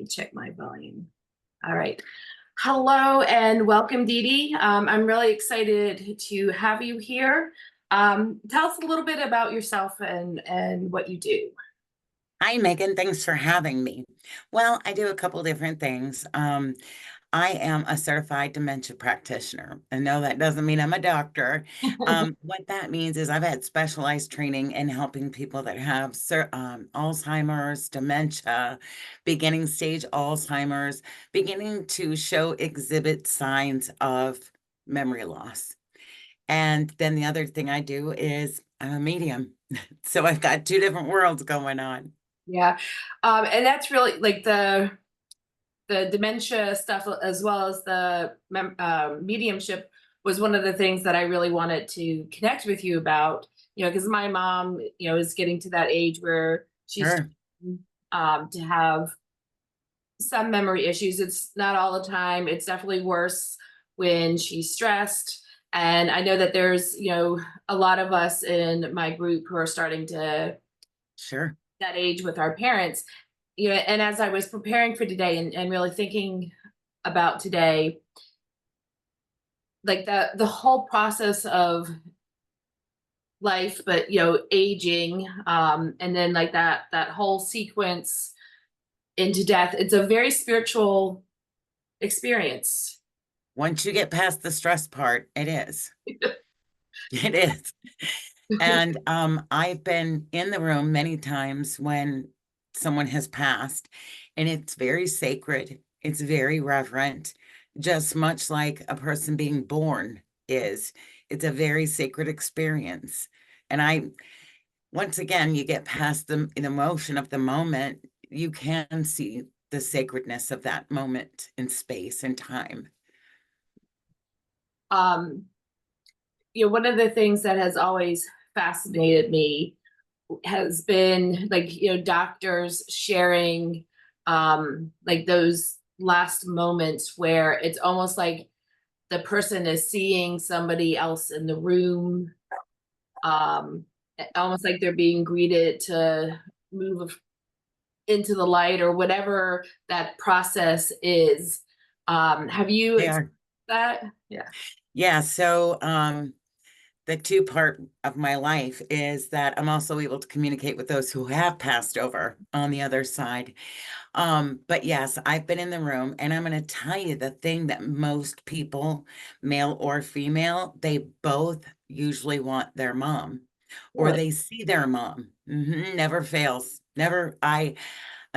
me check my volume. All right. Hello and welcome, Dee Dee. I'm really excited to have you here. Tell us a little bit about yourself and what you do. Hi, Megan. Thanks for having me. Well, I do a couple different things. I am a certified dementia practitioner. And no, that doesn't mean I'm a doctor. What that means is I've had specialized training in helping people that have Alzheimer's, dementia, beginning stage Alzheimer's, beginning to exhibit signs of memory loss. And then the other thing I do is I'm a medium. So I've got two different worlds going on. Yeah. And that's really like the dementia stuff as well as the mediumship was one of the things that I really wanted to connect with you about, because my mom, is getting to that age where she's Sure. to have some memory issues. It's not all the time. It's definitely worse when she's stressed. And I know that there's, a lot of us in my group who are starting to Sure. that age with our parents. And as I was preparing for today and really thinking about today, like the whole process of life, but aging, and then like that whole sequence into death, it's a very spiritual experience. Once you get past the stress part, it is. It is. And I've been in the room many times when someone has passed, and it's very sacred. It's very reverent, just much like a person being born is. It's a very sacred experience. And once again, you get past the emotion of the moment, you can see the sacredness of that moment in space and time. um One of the things that has always fascinated me has been like, doctors sharing like those last moments where it's almost like the person is seeing somebody else in the room, um almost like they're being greeted to move into the light or whatever that process is. Have you They experienced are. that? Yeah. Yeah, so the two part of my life is that I'm also able to communicate with those who have passed over on the other side. But yes, I've been in the room, and I'm going to tell you the thing that most people, male or female, they both usually want their mom or Really? they see their mom. Never fails. Never. I'm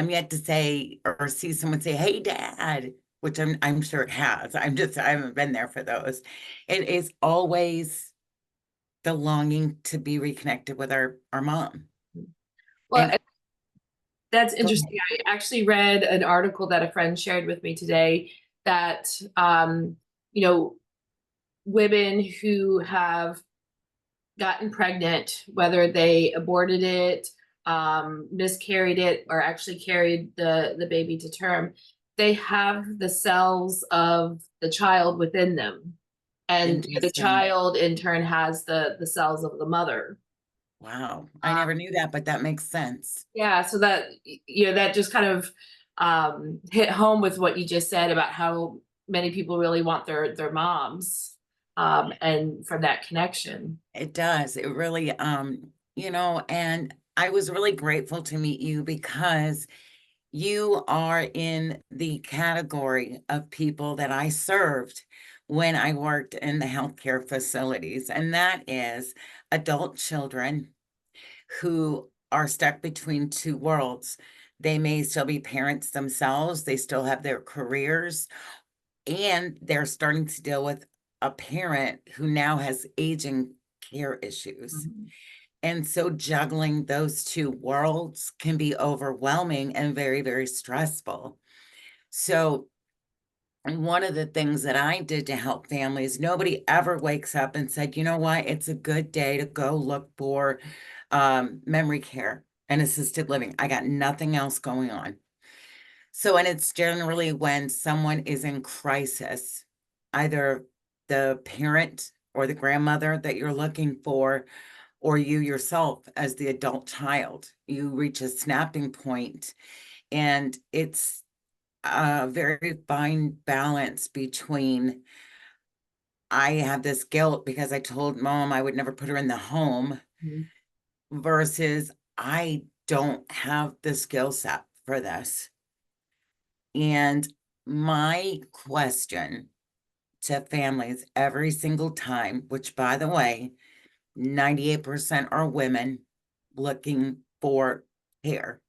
yet to say or see someone say, "Hey, Dad," which I'm sure it has. I haven't been there for those. It is always the longing to be reconnected with our mom. Well, And that's go interesting. I actually read an article that a friend shared with me today that, you know, women who have gotten pregnant, whether they aborted it, miscarried it, or actually carried the baby to term, they have the cells of the child within them. And the Interesting. child in turn has the cells of the mother. Wow. I never knew that, but that makes sense. Yeah, so that that just kind of hit home with what you just said about how many people really want their moms, and from that connection. It does. It really, and I was really grateful to meet you because you are in the category of people that I served when I worked in the healthcare facilities, and that is adult children who are stuck between two worlds. They may still be parents themselves, they still have their careers, and they're starting to deal with a parent who now has aging care issues. Mhm. And so juggling those two worlds can be overwhelming and very, very stressful. So, one of the things that I did to help families, nobody ever wakes up and said, you know what, it's a good day to go look for memory care and assisted living. I got nothing else going on. So, and it's generally when someone is in crisis, either the parent or the grandmother that you're looking for, or you yourself as the adult child, you reach a snapping point, and it's a very fine balance between I have this guilt because I told mom I would never put her in the home Mhm. versus I don't have the skill set for this. And my question to families every single time, which by the way, 98% are women looking for care.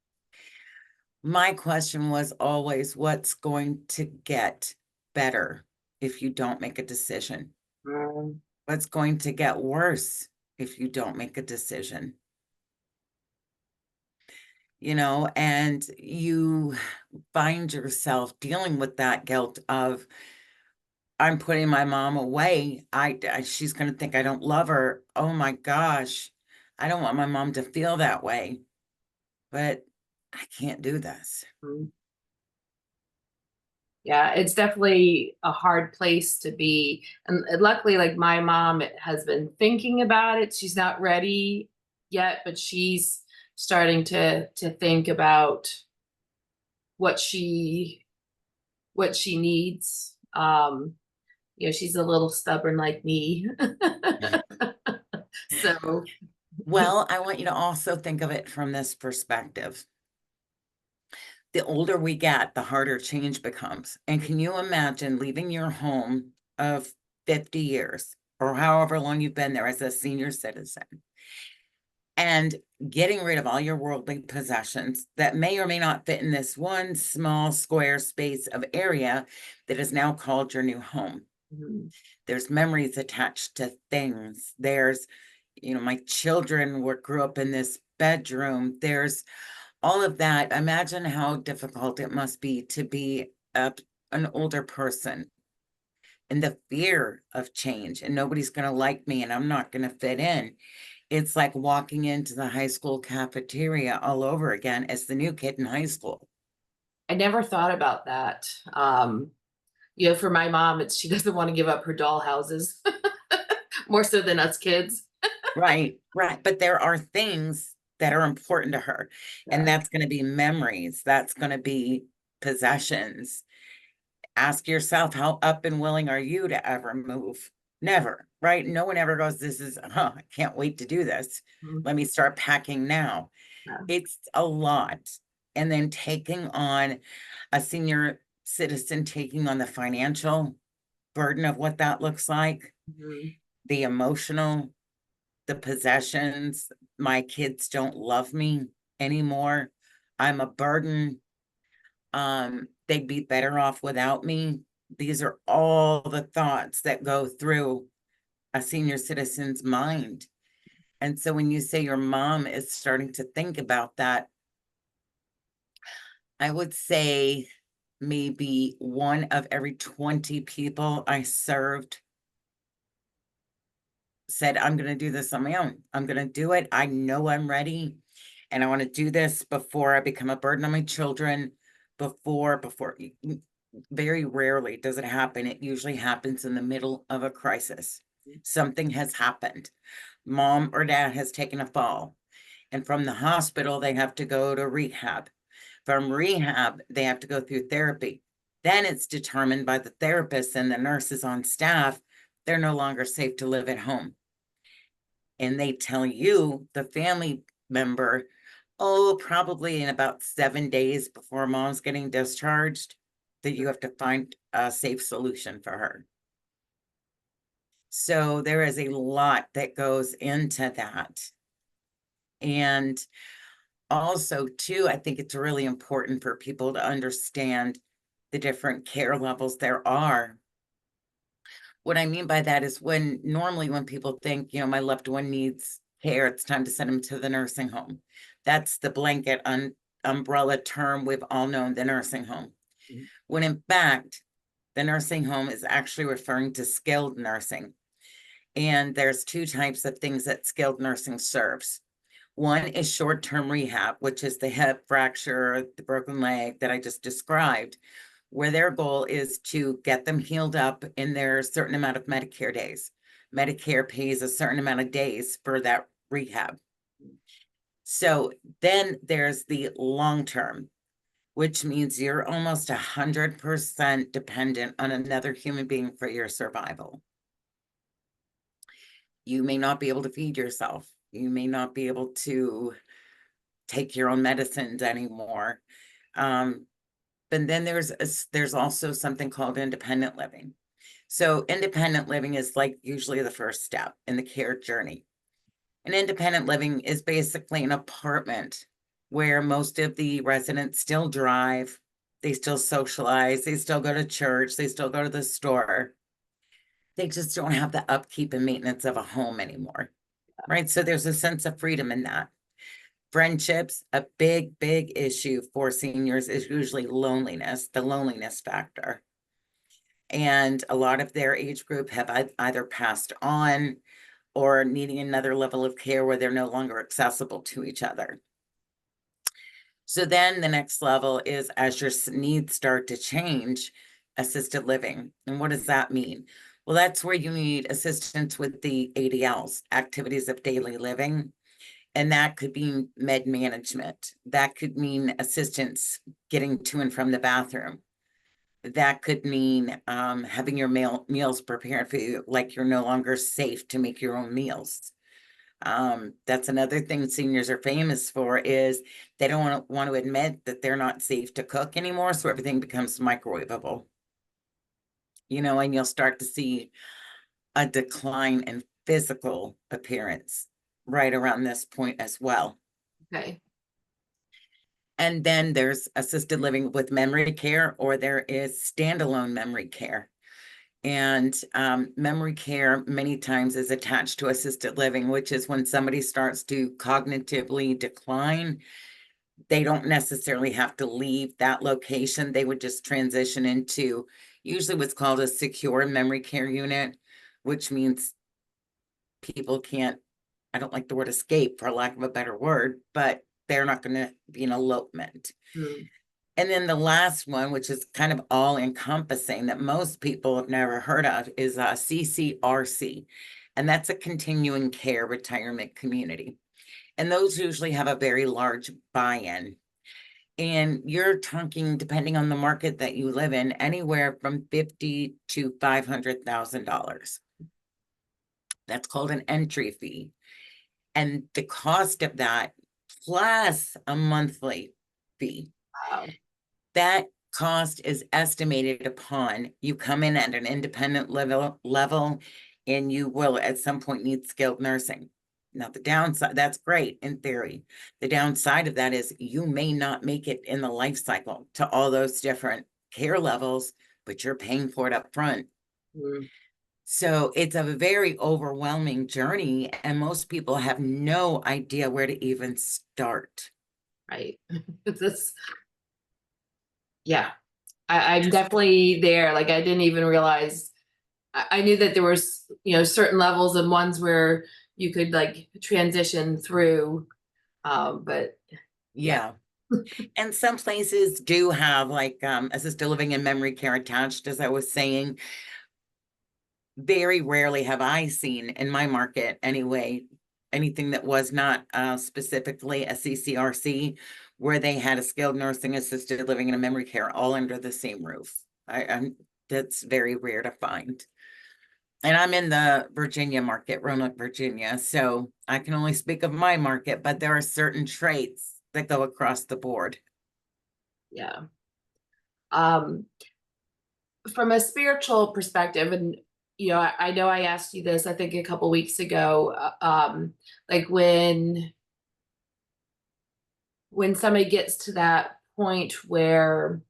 My question was always, what's going to get better if you don't make a decision? Mm. What's going to get worse if you don't make a decision? And you find yourself dealing with that guilt of, I'm putting my mom away. She's going to think I don't love her. Oh my gosh. I don't want my mom to feel that way, but I can't do this. Mm. Yeah, it's definitely a hard place to be. And luckily, like my mom has been thinking about it. She's not ready yet, but she's starting to think about what she what she needs. She's a little stubborn like me. So Well, I want you to also think of it from this perspective. The older we get, the harder change becomes. And can you imagine leaving your home of 50 years or however long you've been there as a senior citizen and getting rid of all your worldly possessions that may or may not fit in this one small square space of area that is now called your new home? mhm. There's memories attached to things. There's, my children grew up in this bedroom. There's all of that. Imagine how difficult it must be to be an older person and the fear of change and nobody's going to like me and I'm not going to fit in. It's like walking into the high school cafeteria all over again as the new kid in high school. I never thought about that. For my mom, she doesn't want to give up her doll houses more so than us kids. Right, right. But there are things that are important to her, and Yeah. that's going to be memories. That's going to be possessions. Ask yourself, how up and willing are you to ever move? Never, right? No one ever goes, I can't wait to do this. Mhm. Let me start packing now. Yeah. It's a lot. And then taking on a senior citizen, taking on the financial burden of what that looks like, Mhm. the emotional, the possessions. My kids don't love me anymore. I'm a burden. They'd be better off without me. These are all the thoughts that go through a senior citizen's mind. And so when you say your mom is starting to think about that, I would say maybe one of every 20 people I served said, I'm going to do this on my own. I'm going to do it. I know I'm ready. And I want to do this before I become a burden on my children. Before, very rarely does it happen. It usually happens in the middle of a crisis. Something has happened. Mom or dad has taken a fall. And from the hospital, they have to go to rehab. From rehab, they have to go through therapy. Then it's determined by the therapists and the nurses on staff, they're no longer safe to live at home. And they tell you, the family member, oh, probably in about 7 days before mom's getting discharged, that you have to find a safe solution for her. So there is a lot that goes into that. And also, too, I think it's really important for people to understand the different care levels there are. What I mean by that is normally when people think, my loved one needs care, it's time to send them to the nursing home. That's the blanket umbrella term we've all known, the nursing home. Mhm. When in fact, the nursing home is actually referring to skilled nursing. And there's two types of things that skilled nursing serves. One is short-term rehab, which is the hip fracture, the broken leg that I just described, where their goal is to get them healed up in their certain amount of Medicare days. Medicare pays a certain amount of days for that rehab. So then there's the long term. which means you're almost 100% dependent on another human being for your survival. You may not be able to feed yourself. You may not be able to take your own medicines anymore. But then there's also something called independent living. So independent living is like usually the first step in the care journey. And independent living is basically an apartment where most of the residents still drive, they still socialize, they still go to church, they still go to the store. They just don't have the upkeep and maintenance of a home anymore, right? So there's a sense of freedom in that. Friendships, a big, big issue for seniors is usually loneliness, the loneliness factor. And a lot of their age group have either passed on or needing another level of care where they're no longer accessible to each other. So then the next level is as your needs start to change, assisted living. And what does that mean? Well, that's where you need assistance with the ADLs, activities of daily living. And that could be med management. That could mean assistance getting to and from the bathroom. That could mean having your meals prepared for you, like you're no longer safe to make your own meals. That's another thing seniors are famous for is they don't want to admit that they're not safe to cook anymore, so everything becomes microwavable. You know, and you'll start to see a decline in physical appearance right around this point as well. Okay. And then there's assisted living with memory care, or there is standalone memory care. And memory care many times is attached to assisted living, which is when somebody starts to cognitively decline. They don't necessarily have to leave that location. They would just transition into usually what's called a secure memory care unit, which means people can't, I don't like the word escape for lack of a better word, but they're not going to be an elopement. Mm. And then the last one, which is kind of all encompassing that most people have never heard of, is CCRC. And that's a continuing care retirement community. And those usually have a very large buy-in. And you're talking, depending on the market that you live in, anywhere from $50,000 to $500,000. That's called an entry fee. And the cost of that plus a monthly fee. Wow. That cost is estimated upon you come in at an independent level and you will at some point need skilled nursing. Now the downside, that's great in theory. The downside of that is you may not make it in the life cycle to all those different care levels, but you're paying for it up front. Mm. So it's a very overwhelming journey and most people have no idea where to even start. Right. It's this, yeah. I'm definitely there. Like I didn't even realize I knew that there was, certain levels and ones where you could like transition through. But yeah. Yeah. And some places do have like assisted living and memory care attached, as I was saying. Very rarely have I seen in my market anyway, anything that was not specifically a CCRC where they had a skilled nursing, assisted living, and a memory care all under the same roof. That's very rare to find. And I'm in the Virginia market, Roanoke, Virginia, so I can only speak of my market, but there are certain traits that go across the board. Yeah. Um, from a spiritual perspective, and I know I asked you this, I think a couple weeks ago, like when somebody gets to that point where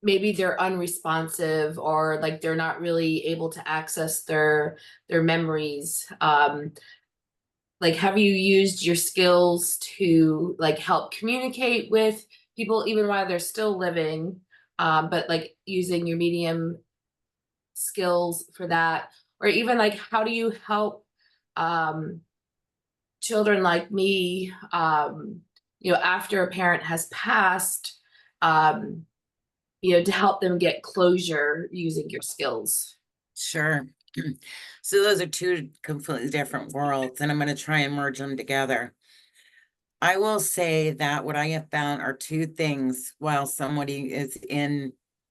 maybe they're unresponsive or like they're not really able to access their memories, like have you used your skills to like help communicate with people even while they're still living, but like using your medium skills for that, or even like how do you help um children like me, after a parent has passed, um to help them get closure using your skills. Sure. So those are two completely different worlds, and I'm going to try and merge them together. I will say that what I have found are two things while somebody is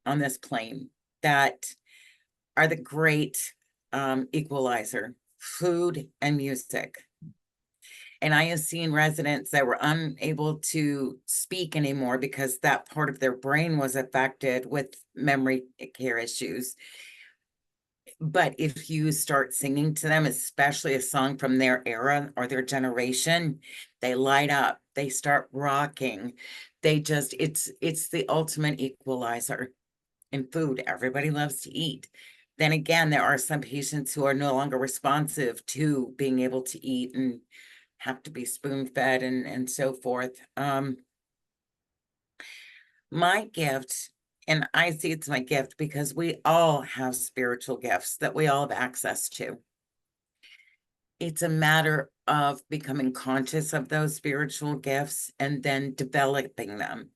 on this plane that are the great equalizer: food and music. And I have seen residents that were unable to speak anymore because that part of their brain was affected with memory care issues. But if you start singing to them, especially a song from their era or their generation, they light up, they start rocking. They just, it's the ultimate equalizer. In food, everybody loves to eat. Then again, there are some patients who are no longer responsive to being able to eat and have to be spoon-fed and so forth. My gift, and I see it's my gift because we all have spiritual gifts that we all have access to. It's a matter of becoming conscious of those spiritual gifts and then developing them.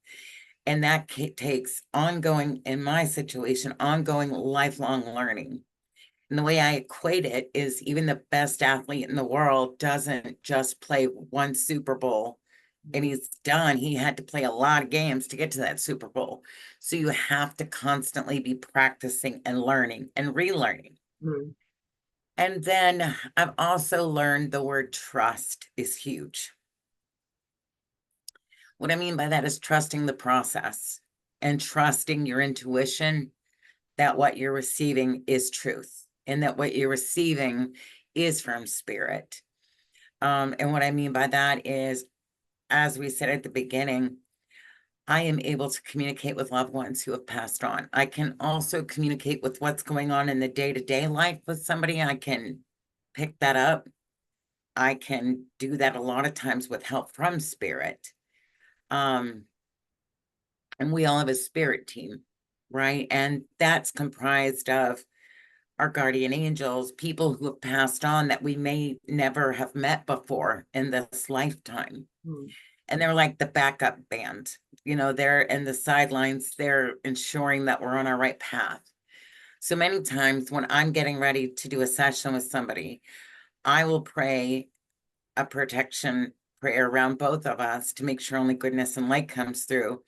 And that takes ongoing, in my situation, ongoing lifelong learning. And the way I equate it is even the best athlete in the world doesn't just play one Super Bowl and he's done. He had to play a lot of games to get to that Super Bowl. So you have to constantly be practicing and learning and relearning. Mm. And then I've also learned the word trust is huge. What I mean by that is trusting the process and trusting your intuition that what you're receiving is truth and that what you're receiving is from spirit. And what I mean by that is, as we said at the beginning, I am able to communicate with loved ones who have passed on. I can also communicate with what's going on in the day-to-day life with somebody. I can pick that up. I can do that a lot of times with help from spirit. And we all have a spirit team, right? And that's comprised of our guardian angels, people who have passed on that we may never have met before in this lifetime. Mm. And they're like the backup band, they're in the sidelines, they're ensuring that we're on our right path. So many times when I'm getting ready to do a session with somebody, I will pray a protection prayer around both of us to make sure only goodness and light comes through.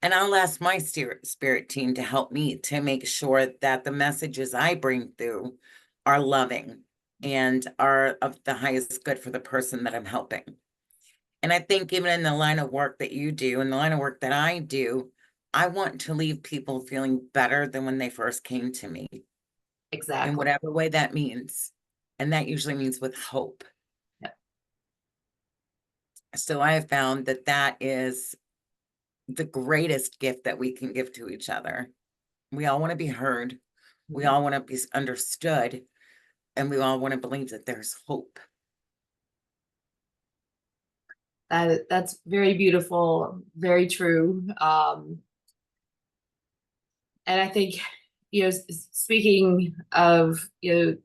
And I'll ask my spirit team to help me to make sure that the messages I bring through are loving and are of the highest good for the person that I'm helping. And I think even in the line of work that you do and the line of work that I do, I want to leave people feeling better than when they first came to me in Exactly. whatever way that means. And that usually means with hope. Yep. So I have found that that is the greatest gift that we can give to each other. We all want to be heard. We Mhm. all want to be understood. And we all want to believe that there's hope. That's very beautiful, very true. And I think, speaking of, the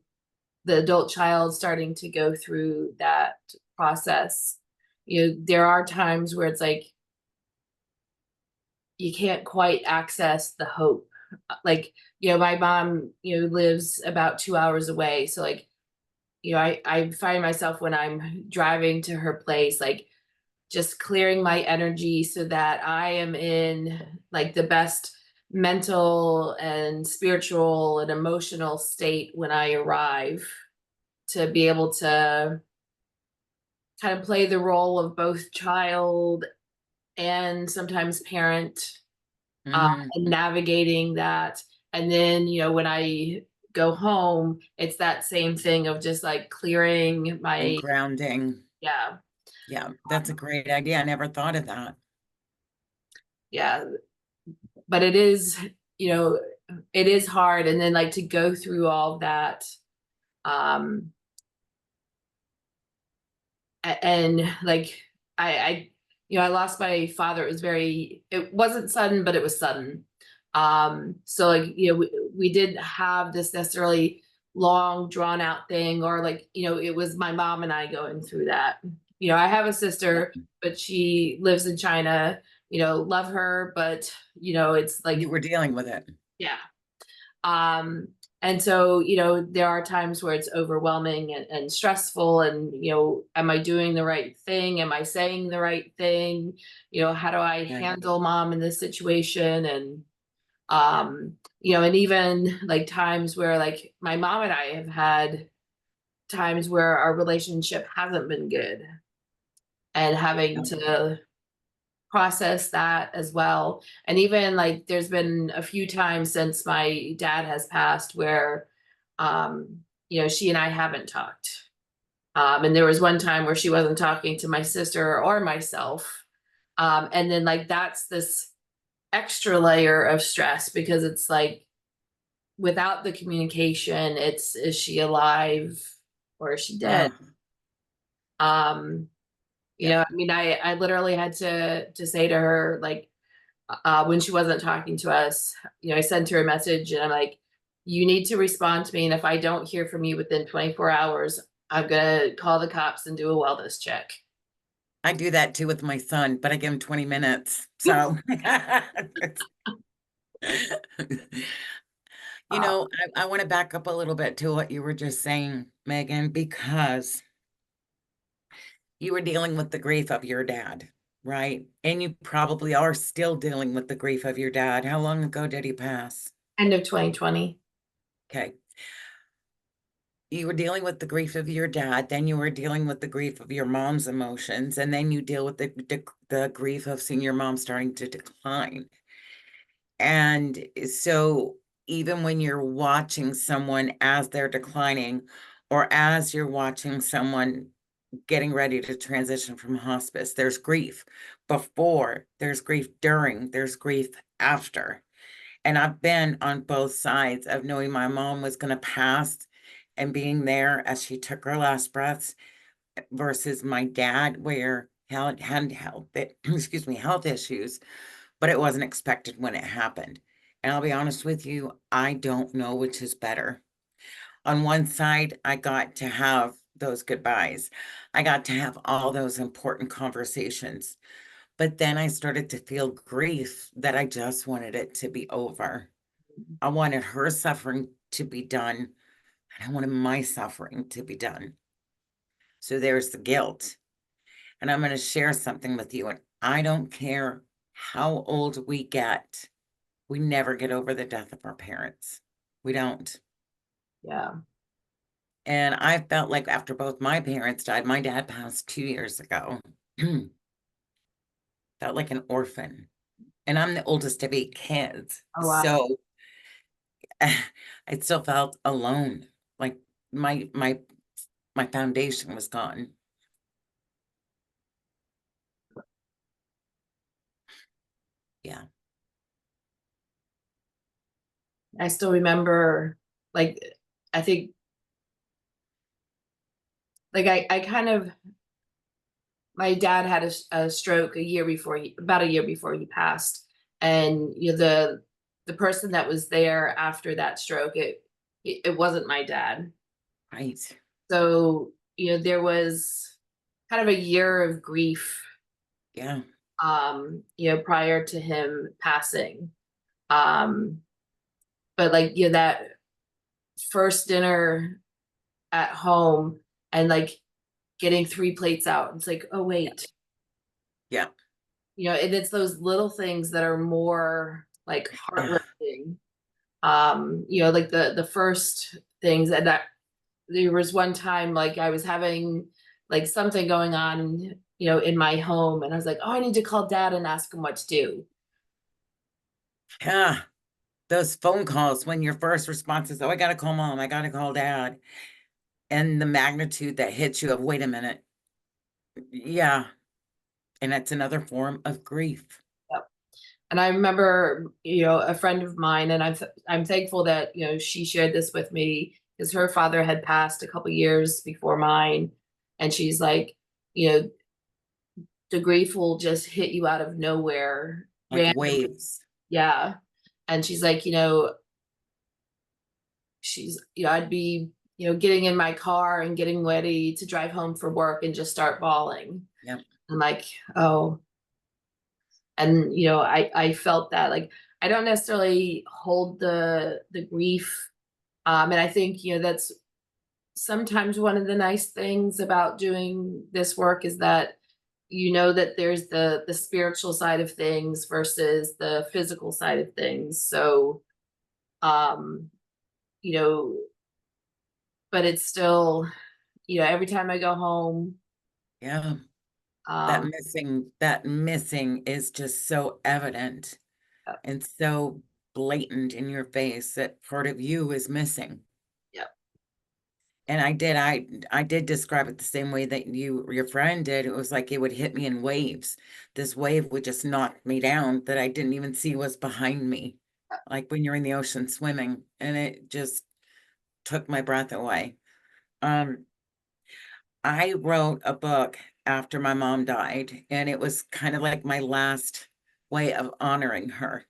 adult child starting to go through that process, there are times where it's like you can't quite access the hope. Like, my mom, lives about 2 hours away. So like, I find myself when I'm driving to her place, like just clearing my energy so that I am in like the best mental and spiritual and emotional state when I arrive, to be able to kind of play the role of both child and sometimes parent, Mhm. and navigating that. And then, when I go home, it's that same thing of just like clearing And my, grounding. yeah, Yeah, that's a great idea. I never thought of that. yeah. But it is, you know, it is hard. And then like to go through all that, um, and like I I lost my father. It wasn't sudden, but it was sudden. So like, we didn't have this necessarily long drawn out thing, or like, it was my mom and I going through that. I have a Yeah. sister, but she lives in China. Love her, but it's like, You were dealing with it. yeah. Um, And so, there are times where it's overwhelming and stressful, and, am I doing the right thing? Am I saying the right thing? How do I Right. handle mom in this situation? And even like times where like my mom and I have had times where our relationship hasn't been good, and having Yeah. to process that as well. And even like there's been a few times since my dad has passed where she and I haven't talked. And there was one time where she wasn't talking to my sister or myself. And then like that's this extra layer of stress, because it's like without the communication, it's, is she alive or is she dead? Oh, Um, yeah. I mean, I literally had to say to her, like, when she wasn't talking to us, I sent her a message and I'm like, you need to respond to me. And if I don't hear from you within 24 hours, I'm going to call the cops and do a wellness check. I do that too with my son, but I give him 20 minutes. So, Uh, I want to back up a little bit to what you were just saying, Megan, because you were dealing with the grief of your dad, right? And you probably are still dealing with the grief of your dad. How long ago did he pass? End of 2020. Okay. You were dealing with the grief of your dad, then you were dealing with the grief of your mom's emotions, and then you deal with the grief of seeing your mom starting to decline. And so even when you're watching someone as they're declining, or as you're watching someone getting ready to transition from hospice, there's grief before, there's grief during, there's grief after. And I've been on both sides of knowing my mom was going to pass and being there as she took her last breaths, versus my dad, where he had health, excuse me, health issues, but it wasn't expected when it happened. And I'll be honest with you, I don't know which is better. On one side, I got to have those goodbyes. I got to have all those important conversations. But then I started to feel grief that I just wanted it to be over. I wanted her suffering to be done, and I wanted my suffering to be done. So there's the guilt. And I'm going to share something with you. And I don't care how old we get, we never get over the death of our parents. We don't. Yeah. And I felt like after both my parents died, my dad passed 2 years ago, felt like an orphan. And I'm the oldest of 8 kids. Oh, wow. So I still felt alone. Like my foundation was gone. Yeah. I still remember, like, I think, like, I kind of, my dad had a stroke about a year before he passed. And, the person that was there after that stroke, it wasn't my dad. Right. So, there was kind of a year of grief, Yeah. prior to him passing. Um, but like, that first dinner at home, and like getting three plates out, it's like, oh Yeah. wait, Yeah. and it's those little things that are more like Yeah. heart-wrenching. Like the first things, and that there was one time like I was having like something going on, in my home, and I was like, oh, I need to call dad and ask him what to do. Yeah. Those phone calls when your first response is, oh, I got to call mom, I got to call dad. And the magnitude that hits you of, wait a minute. Yeah. And that's another form of grief. Yep. And I remember, a friend of mine, and I'm thankful that, she shared this with me, because her father had passed a couple years before mine. And she's like, you know, the grief will just hit you out of nowhere. Like Random. waves. Yeah. And she's like, I'd be, getting in my car and getting ready to drive home for work and just start bawling. Yep. I'm like, oh. And, I felt that, like, I don't necessarily hold the grief And I think, that's sometimes one of the nice things about doing this work is that that there's the spiritual side of things versus the physical side of things. So, um, you know, but it's still, every time I go home, Yeah. um, That missing is just so evident yeah, and so blatant in your face that part of you is missing. yeah, And I did describe it the same way that your friend did. It was like it would hit me in waves. This wave would just knock me down that I didn't even see was behind me. Like when you're in the ocean swimming, and it just took my breath away. Um, I wrote a book after my mom died, and it was kind of like my last way of honoring her.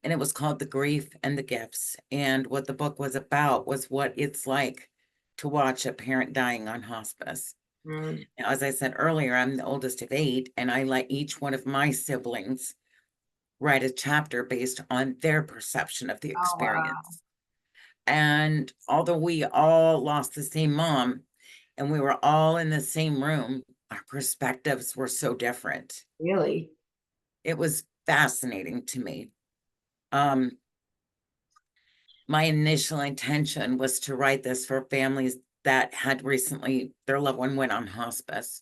And it was called The Grief and the Gifts. And what the book was about was what it's like to watch a parent dying on hospice. mm, Now, as I said earlier, I'm the oldest of eight, and I let each one of my siblings write a chapter based on their perception of the oh wow, experience. And although we all lost the same mom and we were all in the same room, our perspectives were so different. really? It was fascinating to me. Um, my initial intention was to write this for families that had recently, their loved one went on hospice,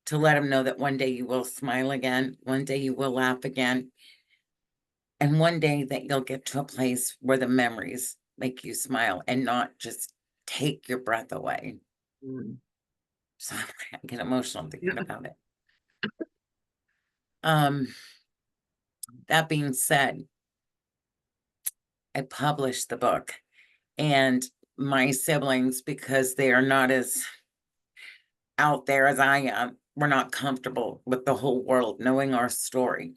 to let them know that one day you will smile again, one day you will laugh again, and one day that you'll get to a place where the memories make you smile and not just take your breath away. Mm. So I get emotional thinking Yeah. about it. Um, that being said, I published the book, and my siblings, because they are not as out there as I am, were not comfortable with the whole world knowing our story.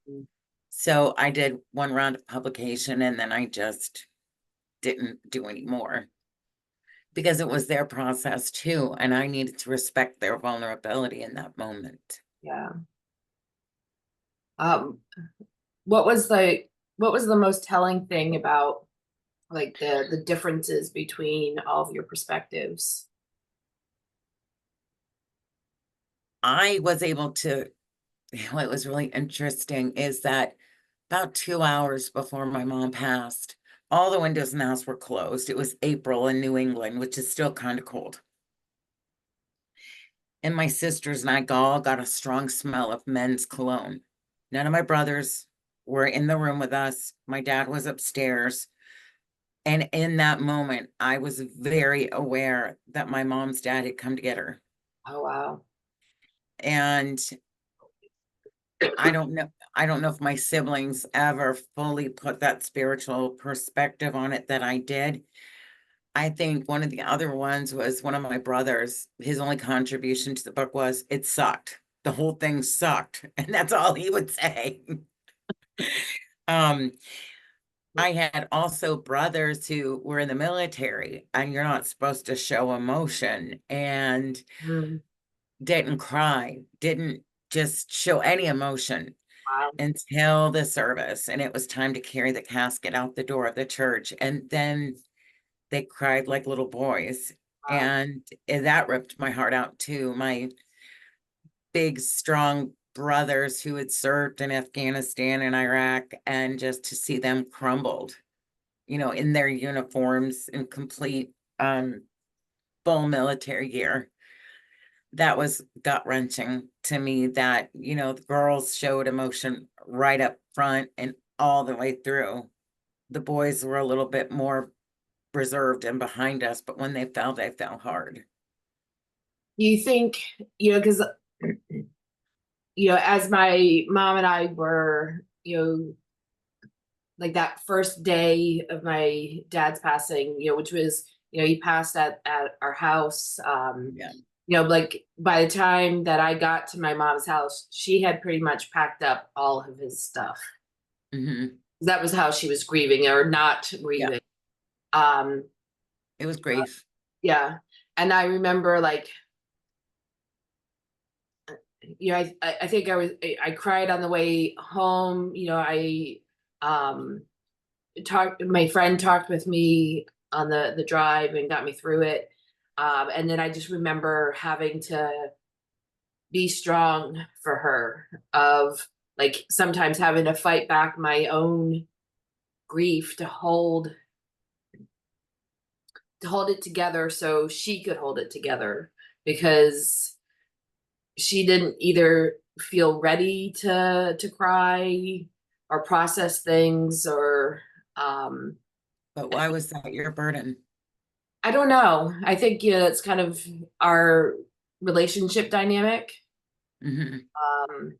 Mm. So I did one round of publication and then I just didn't do any more because it was their process too. And I needed to respect their vulnerability in that moment. Yeah. Um, what was the most telling thing about like the differences between all of your perspectives? I was able to, what was really interesting is that about 2 hours before my mom passed, all the windows in the house were closed. It was April in New England, which is still kind of cold. And my sisters and I all got a strong smell of men's cologne. None of my brothers were in the room with us. My dad was upstairs. And in that moment, I was very aware that my mom's dad had come to get her. Oh wow. And I don't know if my siblings ever fully put that spiritual perspective on it that I did. I think one of the other ones was one of my brothers. His only contribution to the book was it sucked. The whole thing sucked. And that's all he would say. Um, I had also brothers who were in the military, and you're not supposed to show emotion, and Mm, didn't cry, didn't just show any emotion wow. until the service. And it was time to carry the casket out the door of the church. And then they cried like little boys. Wow. And that ripped my heart out too. My big, strong brothers who had served in Afghanistan and Iraq, and just to see them crumbled, in their uniforms in complete full military gear. That was gut wrenching to me that, the girls showed emotion right up front and all the way through. The boys were a little bit more reserved and behind us, but when they fell hard. You think, because as my mom and I were, like that first day of my dad's passing, which was, he passed at our house. Yeah. Like by the time that I got to my mom's house, she had pretty much packed up all of his stuff. Hmm. That was how she was grieving or not Yeah. grieving. Um, It was grief. yeah. And I remember like, I think I cried on the way home. I, um, my friend talked with me on the drive and got me through it. And then I just remember having to be strong for her, of like sometimes having to fight back my own grief to hold it together so she could hold it together, because she didn't either feel ready to cry or process things, or um But why was that your burden? I don't know. I think, it's kind of our relationship dynamic. Mhm. um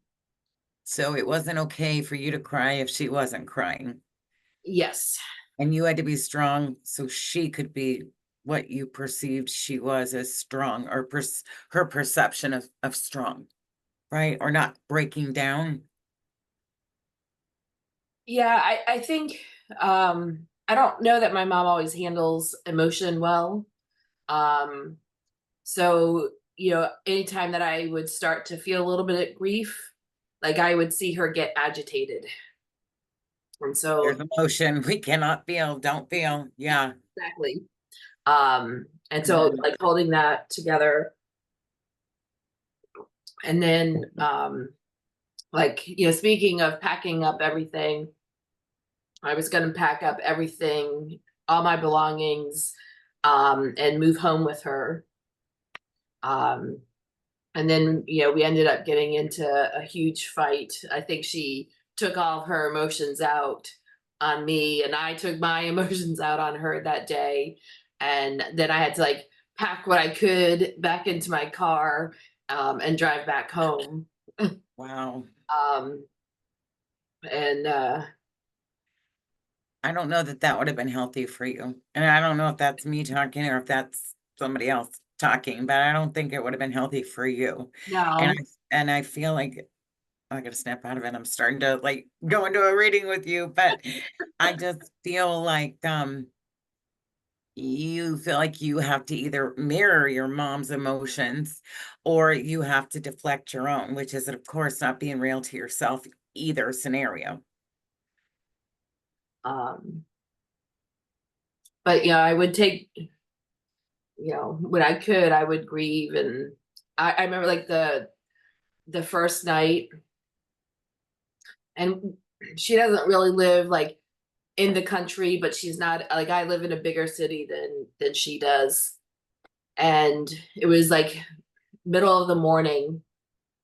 So it wasn't okay for you to cry if she wasn't crying, yes. and you had to be strong so she could be what you perceived she was as strong, or her perception of strong, right? Or not breaking down. Yeah, I think, I don't know that my mom always handles emotion well. Um so, anytime that I would start to feel a little bit of grief, like I would see her get agitated. And There's so, emotion we cannot feel, don't feel. Yeah. exactly. And so Mhm. like holding that together, and then like, speaking of packing up everything, I was going to pack up everything, all my belongings, and move home with her. Um, and then, we ended up getting into a huge fight. I think she took all of her emotions out on me, and I took my emotions out on her that day. And then I had to like pack what I could back into my car, and drive back home. Wow. Um, and I don't know that that would have been healthy for you. And I don't know if that's me talking or if that's somebody else talking, but I don't think it would have been healthy for you. And No. I feel like I gotta snap out of it. I'm starting to like go into a reading with you, but I just feel like you feel like you have to either mirror your mom's emotions or you have to deflect your own, which is of course not being real to yourself either scenario. um, but I would take, when I could, I would grieve. And I remember like the first night, and she doesn't really live like in the country, but she's not like, I live in a bigger city than she does. And it was like middle of the morning,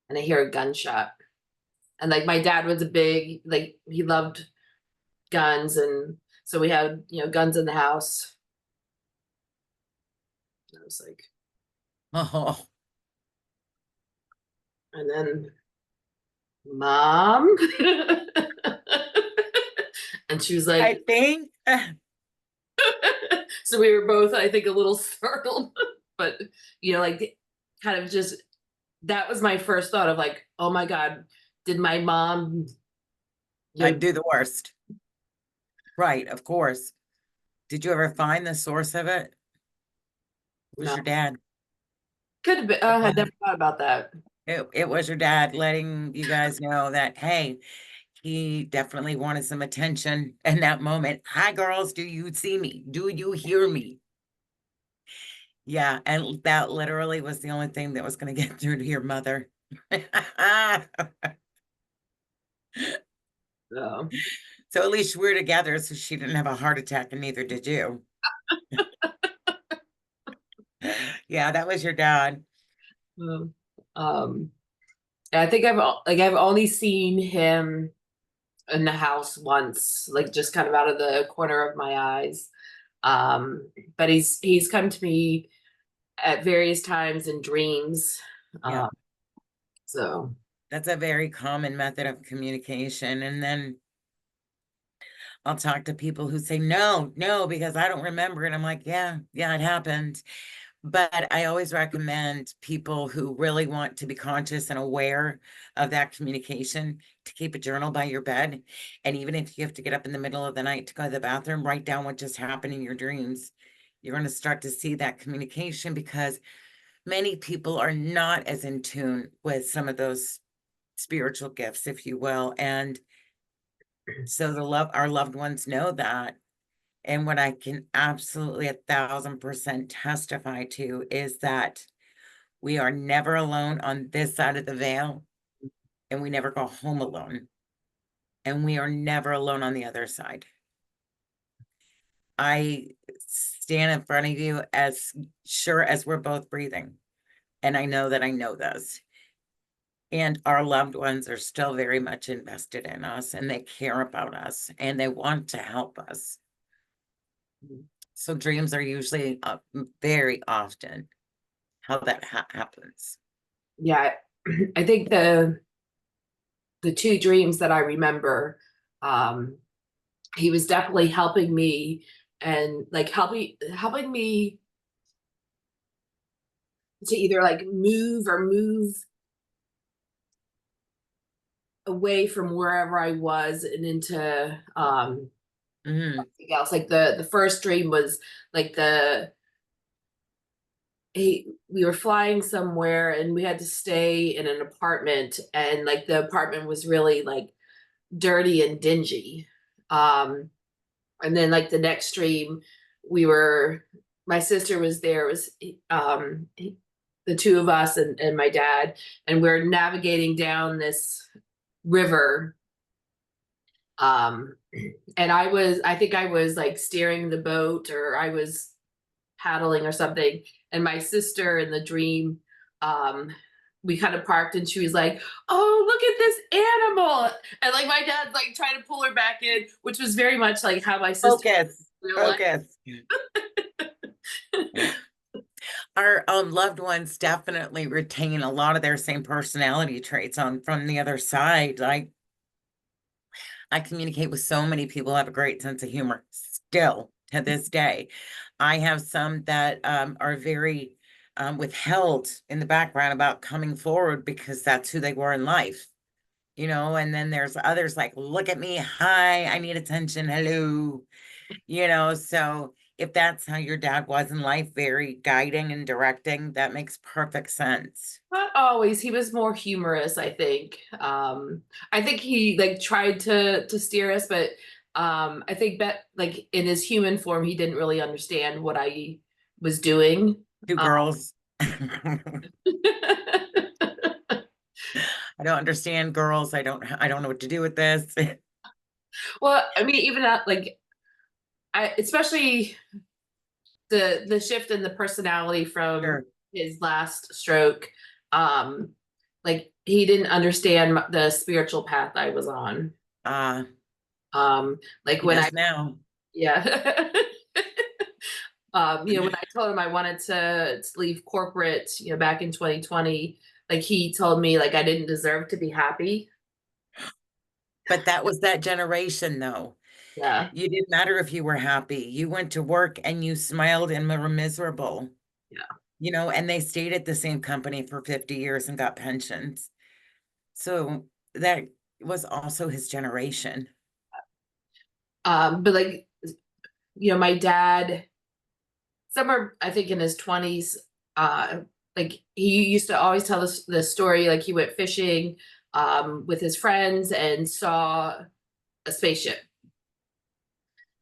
and I hear a gunshot. And like my dad was a big, like he loved guns, and so we had, guns in the house. And I was like, Oh, and then mom. And she was I like, think so we were both, I think, a little startled. But like kind of just, that was my first thought of like, oh my God, did my mom, you I'd know, do the worst. Right, of course. Did you ever find the source of it? It was no, your dad. could have been, It I had was. never thought about that. It was your dad letting you guys know that, hey, he definitely wanted some attention in that moment. Hi, girls, do you see me? Do you hear me? Yeah, and that literally was the only thing that was going to get through to your mother. So, So at least we're together, so she didn't have a heart attack, and neither did you. Yeah, that was your dad. um, um, and I think I've only seen him in the house once, like just kind of out of the corner of my eyes. But he's come to me at various times in dreams. Yeah, Um, so that's a very common method of communication. And then I'll talk to people who say, no, no, because I don't remember. And I'm like, yeah, yeah, it happened. But I always recommend people who really want to be conscious and aware of that communication to keep a journal by your bed. And even if you have to get up in the middle of the night to go to the bathroom, write down what just happened in your dreams. You're going to start to see that communication because many people are not as in tune with some of those spiritual gifts, if you will. And So our loved ones know that. And what I can absolutely 1,000% testify to is that we are never alone on this side of the veil, and we never go home alone. And we are never alone on the other side. I stand in front of you as sure as we're both breathing. And I know that I know this. And our loved ones are still very much invested in us, and they care about us, and they want to help us. So dreams are usually very often how that happens. Yeah, I think the two dreams that I remember, um, he was definitely helping me, and like helping me to either like move away from wherever I was and into Hmm. something else. Like the first dream was like we were flying somewhere and we had to stay in an apartment, and like the apartment was really like dirty and dingy. And then like the next dream, we were my sister was there. It was the two of us and my dad, and we're navigating down this river. Um, and I think I was like steering the boat, or I was paddling or something. And my sister in the dream, um, we kind of parked and she was like, "Oh, look at this animal." And like my dad's like trying to pull her back in, which was very much like how my sister Focus, in real life. focus. Our loved ones definitely retain a lot of their same personality traits on from the other side. I communicate with so many people who have a great sense of humor still to this day. I have some that are very withheld in the background about coming forward because that's who they were in life, and then there's others like, look at me, hi, I need attention, hello, so if that's how your dad was in life, very guiding and directing, that makes perfect sense. Not always. He was more humorous, I think. I think he like tried to steer us, but I think that like in his human form, he didn't really understand what I was doing. Two Um, girls. I don't understand girls. I don't know what to do with this. well, I mean, even that, like, I especially the shift in the personality from Sure. his last stroke. Um, like he didn't understand the spiritual path I was on. Uh, Like he when I does now. yeah. When I told him I wanted to leave corporate, back in 2020, like he told me like I didn't deserve to be happy. But that was that generation, though. Yeah, You didn't matter if you were happy. You went to work and you smiled and were miserable, yeah. and they stayed at the same company for 50 years and got pensions. So that was also his generation. But like, my dad, somewhere I think in his 20s, uh, like he used to always tell us the story, like he went fishing with his friends and saw a spaceship.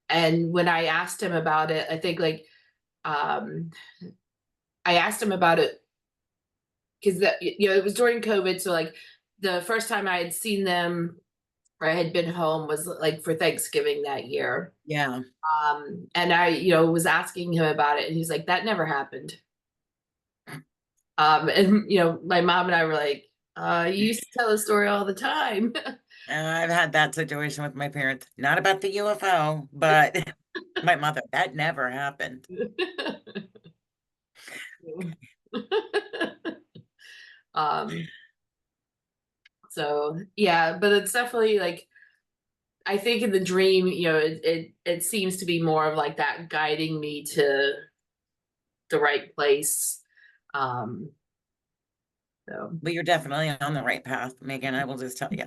And when I asked him about it, I think like um, I asked him about it because it was during COVID, so like the first time I had seen them or I had been home was like for Thanksgiving that year. Yeah. And I, was asking him about it, and he's like, "That never happened." And my mom and I were like, "You used to tell the story all the time." And I've had that situation with my parents, not about the UFO, but my mother, that never happened. um, so yeah, but it's definitely like I think in the dream, it seems to be more of like that guiding me to the right place. Um, so But you're definitely on the right path, Megan. I will just tell you.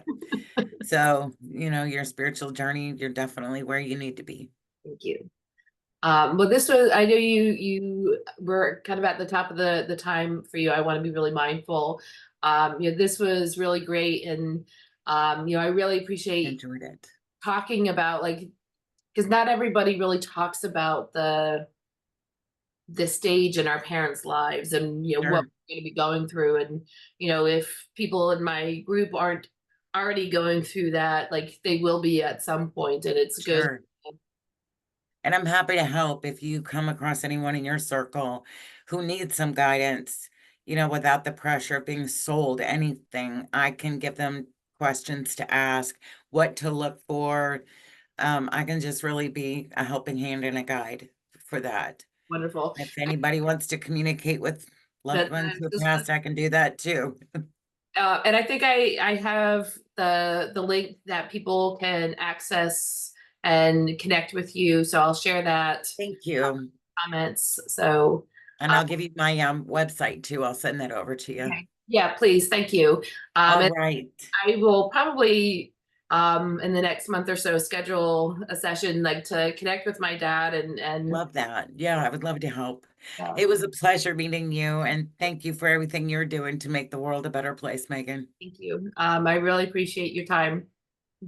So, your spiritual journey, you're definitely where you need to be. thank you. Well, this was, I know you were kind of at the top of the time for you. I want to be really mindful. This was really great. And, I really appreciate Enjoyed it. talking about like, because not everybody really talks about the stage in our parents' lives and what Sure, we're going to be going through. And if people in my group aren't already going through that, like they will be at some point, and it's good. sure. And I'm happy to help if you come across anyone in your circle who needs some guidance, without the pressure of being sold anything. I can give them questions to ask, what to look for. I can just really be a helping hand and a guide for that. Wonderful. If anybody wants to communicate with loved That ones who this was, passed, I can do that too. and I think I have the link that people can access and connect with you. So I'll share that Thank you. comments. So And I'll give you my website too. I'll send that over to you. okay. Yeah, please, thank you. All And right. I will probably in the next month or so schedule a session like to connect with my dad and Love that. Yeah, I would love to help. yeah, It was a pleasure meeting you, and thank you for everything you're doing to make the world a better place, Megan. thank you. I really appreciate your time.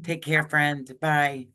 Take care, friend. Bye.